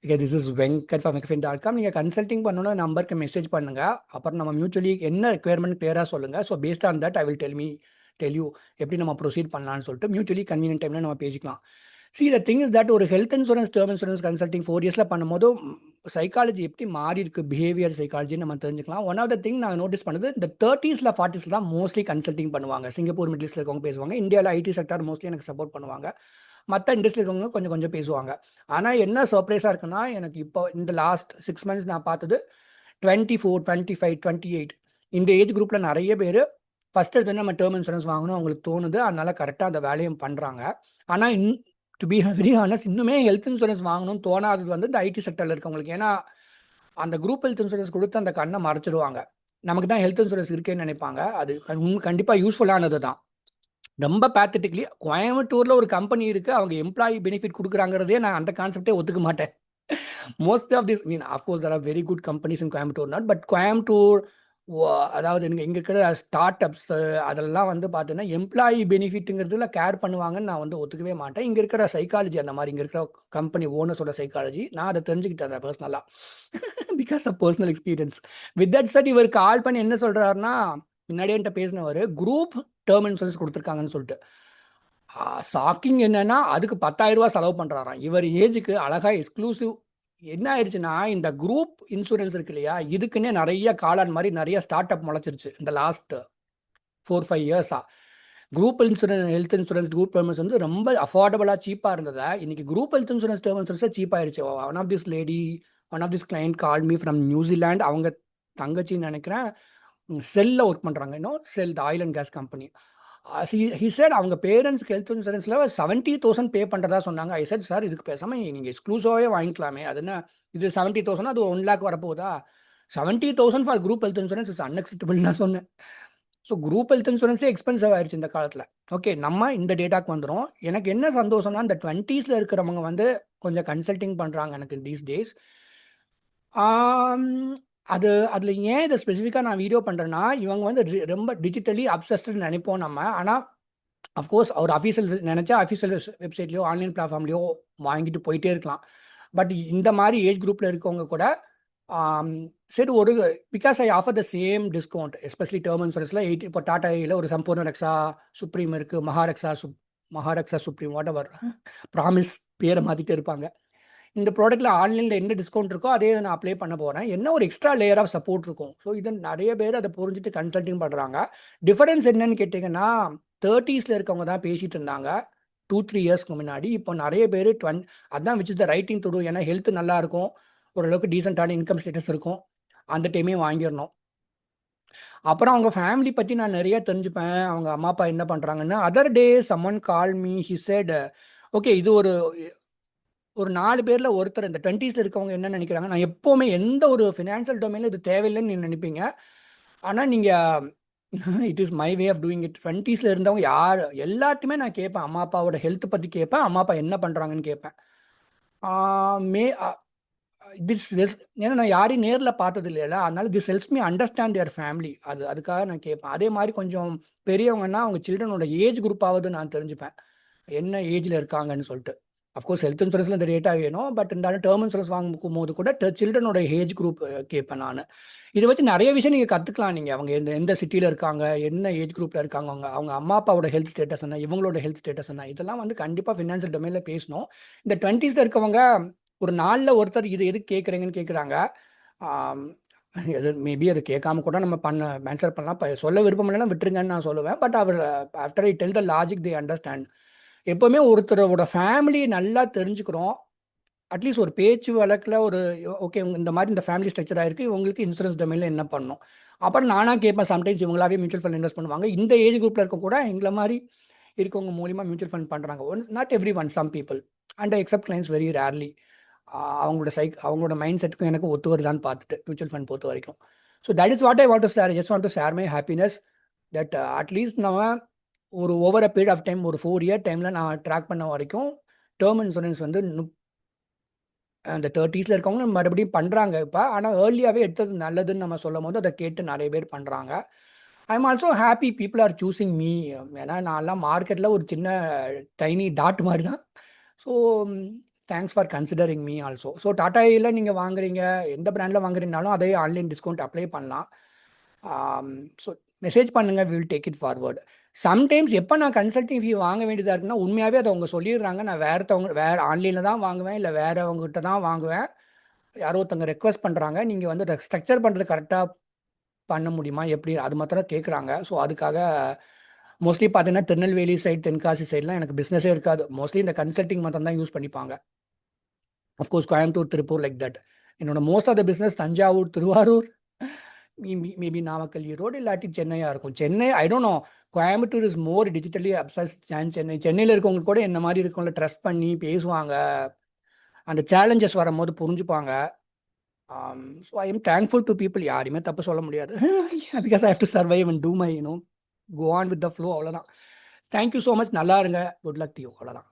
Okay, this is Venkat from mcfin.com. நீங்கள் consulting பண்ணணும்னா நம்பருக்கு மெசேஜ் பண்ணுங்கள். அப்புறம் நம்ம மியூச்சுவலி என்ன ரெக்குயர்மெண்ட் கிளியராக சொல்லுங்கள். So based on that I will tell you எப்படி நம்ம ப்ரொசீட் பண்ணலாம்னு சொல்லிட்டு மியூச்சுவலி கன்வீனியன்ட் டைமில் நம்ம பேசிக்கலாம். த திங் இஸ் தட் ஒரு health insurance term insurance consulting 4 இயர்ஸில் பண்ணும்போது சைக்காலஜி எப்படி மாறி இருக்கு, பிஹேவியர் சைக்காலஜி நம்ம தெரிஞ்சுக்கலாம். ஒன் ஆஃப் த திங் நான் நோட்டீஸ் பண்ணது, இந்த 30s 40s தான் மோஸ்ட்லி கன்சல்டிங் பண்ணுவாங்க. சிங்கப்பூர் மிடில் ஈஸ்ட்ல இருக்கவங்க பேசுவாங்க. இந்தியாவில் ஐடி செக்டார் மோஸ்ட்லி எனக்கு சப்போர்ட் பண்ணுவாங்க. மற்ற இண்டஸ்ட்ரியில் இருக்கவங்க கொஞ்சம் கொஞ்சம் பேசுவாங்க. ஆனால் என்ன சர்ப்ரைஸாக இருக்குன்னா, எனக்கு இப்போ இந்த லாஸ்ட் 6 months நான் பார்த்தது 24, 25, 28 இந்த ஏஜ் குரூப்பில் நிறைய பேர் ஃபஸ்ட் எடுத்து நம்ம டேர்ம் இன்சூரன்ஸ் வாங்கணும் அவங்களுக்கு தோணுது. அதனால கரெக்டாக அந்த வேலையும் பண்ணுறாங்க. ஆனால் டு பி வெரி ஹானஸ்ட், இன்னுமே ஹெல்த் இன்சூரன்ஸ் வாங்கணும்னு தோணாதது வந்து இந்த ஐடி செக்டரில் இருக்கவங்களுக்கு. ஏன்னா அந்த குரூப் ஹெல்த் இன்சூரன்ஸ் கொடுத்து அந்த கண்ணை மறைச்சிடுவாங்க. நமக்கு தான் ஹெல்த் இன்சூரன்ஸ் இருக்கேன்னு நினைப்பாங்க. அது கண்டிப்பாக யூஸ்ஃபுல்லானது தான். ரொம்ப பேத்தட்டிக்லி கோயம்புத்தூரில் ஒரு கம்பெனி இருக்குது, அவங்க எம்ப்ளாயி பெனிஃபிட் கொடுக்குறாங்கிறதே நான் அந்த கான்செப்டே ஒத்துக்க மாட்டேன். Most of this of course there are very good companies in Coimbatore not, but Coimbatore அதாவது இங்கே இருக்கிற ஸ்டார்ட் அப்ஸ் அதெல்லாம் வந்து பார்த்தீங்கன்னா எம்ப்ளாயி பெனிஃபிட்டுங்கிறதுல கேர் பண்ணுவாங்கன்னு நான் வந்து ஒத்துக்கவே மாட்டேன். இங்கே இருக்கிற சைக்காலஜி அந்த மாதிரி, இங்கே இருக்கிற கம்பெனி ஓனர்ஸோட சைக்காலஜி நான் அதை தெரிஞ்சுக்கிட்டேன் பர்சனலாக, because of personal experience. With that said இவர் கால் பண்ணி என்ன சொல்கிறாருன்னா, முன்னாடியே என்கிட்ட பேசினவர் குரூப் டேர்ம் இன்சூரன்ஸ் கொடுத்துருக்காங்கன்னு சொல்லிட்டு. ஷாக்கிங் என்னன்னா அதுக்கு 10,000 ரூபா செலவு பண்ணுறாராம். இவர் ஏஜுக்கு அழகாக எக்ஸ்க்ளூசிவ். என்ன ஆயிடுச்சுன்னா, இந்த குரூப் இன்சூரன்ஸ் இருக்கு இல்லையா, இதுக்குன்னே நிறைய காளான் மாதிரி நிறைய ஸ்டார்ட் அப் முளைச்சிருச்சு இந்த லாஸ்ட் 4-5 இயர்ஸாக. Group insurance, health insurance, group terms வந்து ரொம்ப அஃபோர்டபுளாக சீப்பாக இருந்ததா இன்னைக்கு குரூப் ஹெல்த் இன்சூரன்ஸ் டேர்ம் இன்சூரன்ஸே சீப்பாகிடுச்சு. One of this client call me from New Zealand. அவங்க தங்கச்சின்னு நினைக்கிறேன், செல்லில் ஒர்க் பண்ணுறாங்க. இன்னும் Shell the oil and gas company. He said அவங்க பேரண்ட்ஸ்க்கு ஹெல்த் இன்சூரன்ஸில் 70,000 பே பண்ணுறதா சொன்னாங்க. ஐ செட் சார், இதுக்கு பேசாமல் நீங்கள் எக்ஸ்க்ளூசிவாகவே வாங்கிக்கலாமே. அது என்ன, இது 70,000 அது 1 lakh வரப்போகுதா? 70,000 for group health insurance it's unacceptable நான் சொன்னேன். ஸோ குரூப் ஹெல்த் இன்சூரன்ஸே எக்ஸ்பென்சிவ் ஆயிடுச்சு இந்த காலத்தில். ஓகே, நம்ம இந்த டேட்டாக்கு வந்துடும். எனக்கு என்ன சந்தோஷம்னா, இந்த 20s இருக்கிறவங்க வந்து கொஞ்சம் கன்சல்டிங் பண்ணுறாங்க எனக்கு தீஸ் டேஸ். அதில் ஏன் இதை ஸ்பெசிஃபிக்காக நான் வீடியோ பண்ணுறேன்னா, இவங்க வந்து ரொம்ப டிஜிட்டலி அப்சஸ்டுன்னு நினைப்போம் நம்ம. ஆனால் அஃப்கோர்ஸ் அவர் அஃபீஷியல் நினச்சா அஃபீஷியல் வெப்சைட்லையோ ஆன்லைன் பிளாட்ஃபார்ம்லையோ வாங்கிட்டு போயிட்டே இருக்கலாம். பட் இந்த மாதிரி ஏஜ் குரூப்பில் இருக்கவங்க கூட சரி, ஒரு because I offer the same discount, especially term இன்சூரன்ஸில் 80. இப்போ டாட்டாயில் ஒரு சம்பூர்ண ரக்ஷா சுப்ரீம் இருக்குது, Maharaksha supreme whatever, promise பேரை மாற்றிட்டே இருப்பாங்க. இந்த ப்ராடக்ட்டில் ஆன்லைனில் என்ன டிஸ்கவுண்ட் இருக்கோ அதே நான் அப்ளை பண்ண போகிறேன். என்ன ஒரு எக்ஸ்ட்ரா லேயர் ஆஃப் சப்போர்ட் இருக்கும். ஸோ இது நிறைய பேர் அதை புரிஞ்சுட்டு கன்சல்டிங் பண்ணுறாங்க. டிஃபரன்ஸ் என்னன்னு கேட்டிங்கன்னா, 30s இருக்கவங்க தான் பேசிகிட்டு இருந்தாங்க 2-3 இயர்ஸ்க்கு முன்னாடி. இப்போ நிறைய பேர் அதான் which is the writing to do. ஏன்னா ஹெல்த் நல்லா இருக்கும், ஓரளவுக்கு டீசெண்டான இன்கம் ஸ்டேட்டஸ் இருக்கும், அந்த டைமே வாங்கிடணும். அப்புறம் அவங்க ஃபேமிலி பற்றி நான் நிறைய தெரிஞ்சுப்பேன், அவங்க அம்மா அப்பா என்ன பண்ணுறாங்கன்னு. Other day someone call me, he said okay, இது ஒரு 4 பேரில் ஒருத்தர் இந்த 20s இருக்கவங்க என்ன நினைக்கிறாங்க, நான் எப்போவுமே எந்த ஒரு ஃபினான்ஷியல் டொமைனில் இது தேவையில்லைன்னு நீங்கள் நினைப்பீங்க. ஆனால் நீங்கள் it is my way of doing it. 20s இருந்தவங்க யார் எல்லாத்தையுமே நான் கேட்பேன். அம்மா அப்பாவோட ஹெல்த் பற்றி கேட்பேன், அம்மா அப்பா என்ன பண்ணுறாங்கன்னு கேட்பேன். ஏன்னா நான் யாரையும் நேரில் பார்த்தது இல்லைல்ல, அதனால this helps me understand their family. அதுக்காக நான் கேட்பேன். அதே மாதிரி கொஞ்சம் பெரியவங்கன்னா அவங்க சில்ட்ரனோட ஏஜ் குரூப்பாவது நான் தெரிஞ்சுப்பேன், என்ன ஏஜில் இருக்காங்கன்னு சொல்லிட்டு. அஃப்கோர்ஸ் ஹெல்த் இன்சூரன்ஸில் இந்த டேட்டா வேணும், பட் இருந்தாலும் டேர்ம் இன்சூரன்ஸ் வாங்கும் போது கூட சில்ட்ரனோட ஏஜ் குரூப் கேட்பேன் நான். இதை வச்சு நிறைய விஷயம் நீங்கள் கற்றுக்கலாம். நீங்கள் அவங்க எந்த சிட்டியில் இருக்காங்க, என்ன ஏஜ் குரூப்பில் இருக்காங்க, அவங்க அம்மா அப்பாவோட ஹெல்த் ஸ்டேட்டஸ் என்ன, இவங்களோட ஹெல்த் ஸ்டேட்டஸ் என்ன, இதெல்லாம் வந்து கண்டிப்பாக ஃபினான்ஷியல் டொமைனில் பேசணும். இந்த 20s இருக்கவங்க ஒரு நாளில் ஒருத்தர் இது எதுக்கு கேட்குறீங்கன்னு கேட்குறாங்க. மேபி அது கேட்காம கூட நம்ம ஆன்சர் பண்ணலாம். இப்போ சொல்ல விருப்பம் இல்லைன்னா விட்டுருங்கன்னு நான் சொல்லுவேன். பட் அவர் after I tell the logic they understand. எப்போவுமே ஒருத்தரோட ஃபேமிலி நல்லா தெரிஞ்சுக்கிறோம். அட்லீஸ்ட் ஒரு பேச்சு வழக்கில் ஒரு ஓகே, இந்த மாதிரி இந்த ஃபேமிலி ஸ்ட்ரக்சராக இருக்குது, இவங்களுக்கு இன்சூரன்ஸ் டொமைனில் என்ன பண்ணணும். அப்புறம் நானாக கேட்பேன். சம்டைம்ஸ் இவங்களாவே மியூச்சுவல் ஃபண்ட் இன்வெஸ்ட் பண்ணுவாங்க. இந்த ஏஜ் குரூப்பில் இருக்க கூட எங்களை மாதிரி இருக்கவங்க மூலிமா மியூச்சுவல் ஃபண்ட் பண்ணுறாங்க. Not every one, some people, and except clients very rarely. அவங்களோட மைண்ட் செட்டுக்கும் எனக்கு ஒத்து வருதான்னு பார்த்துட்டு மியூச்சுவல் ஃபண்ட் பொறுத்த வரைக்கும். So that is what I want to share. Just want to share my happiness that at least நம்ம ஒரு over a period of time, ஒரு 4 year டைமில் நான் ட்ராக் பண்ண வரைக்கும் டேர்ம் இன்சூரன்ஸ் வந்து அந்த 30s இருக்கவங்க மறுபடியும் பண்ணுறாங்க இப்போ. ஆனால் ஏர்லியாகவே எடுத்தது நல்லதுன்னு நம்ம சொல்லும் போது அதை கேட்டு நிறைய பேர் பண்ணுறாங்க. I am also happy people are choosing me. ஏன்னா நான்லாம் மார்க்கெட்டில் ஒரு சின்ன டைனி டாட் மாதிரி தான். So thanks for considering me also. So டாட்டாயில் நீங்கள் வாங்குறீங்க, எந்த பிராண்டில் வாங்குறீங்கனாலும் அதே ஆன்லைன் டிஸ்கவுண்ட் அப்ளை பண்ணலாம். ஸோ மெசேஜ் பண்ணுங்கள், will take it forward. Sometimes எப்போ நான் கன்சல்டிங் ஃபீ வாங்க வேண்டியதாக இருக்குன்னா, உண்மையாகவே அதை அவங்க சொல்லிடுறாங்க, நான் வேறு ஆன்லைனில் தான் வாங்குவேன், இல்லை வேறவங்ககிட்ட தான் வாங்குவேன். யாரோ ஒருத்தவங்க ரெக்வஸ்ட் பண்ணுறாங்க, நீங்கள் வந்து அதை ஸ்ட்ரக்சர் பண்ணுறது கரெக்டாக பண்ண முடியுமா எப்படி, அது மாத்திரம் கேட்குறாங்க. ஸோ அதுக்காக மோஸ்ட்லி பார்த்தீங்கன்னா திருநெல்வேலி சைடு, தென்காசி சைட்லாம் எனக்கு பிஸ்னஸே இருக்காது. மோஸ்ட்லி இந்த கன்சல்டிங் மாத்திரம் தான் யூஸ் பண்ணிப்பாங்க. Of course Coimbatore, Tiruppur like that. என்னோட most of the business Thanjavur, Tiruvarur, maybe Namakkal, Erode, இல்லாட்டி சென்னையாக இருக்கும். Chennai I don't know, Coimbatore is more digitally obsessed than Chennai. சென்னையில் இருக்கவங்களுக்கு கூட என்ன மாதிரி இருக்கவங்கள ட்ரஸ்ட் பண்ணி பேசுவாங்க, அந்த சேலஞ்சஸ் வரும்போது புரிஞ்சுப்பாங்க. So I am thankful to people. யாரையுமே தப்பு சொல்ல முடியாது. Because I have to survive and do my go on with the flow, அவ்வளோதான். Thank you so much. நல்லா இருங்க. குட் லக் டு யூ, அவ்வளோதான்.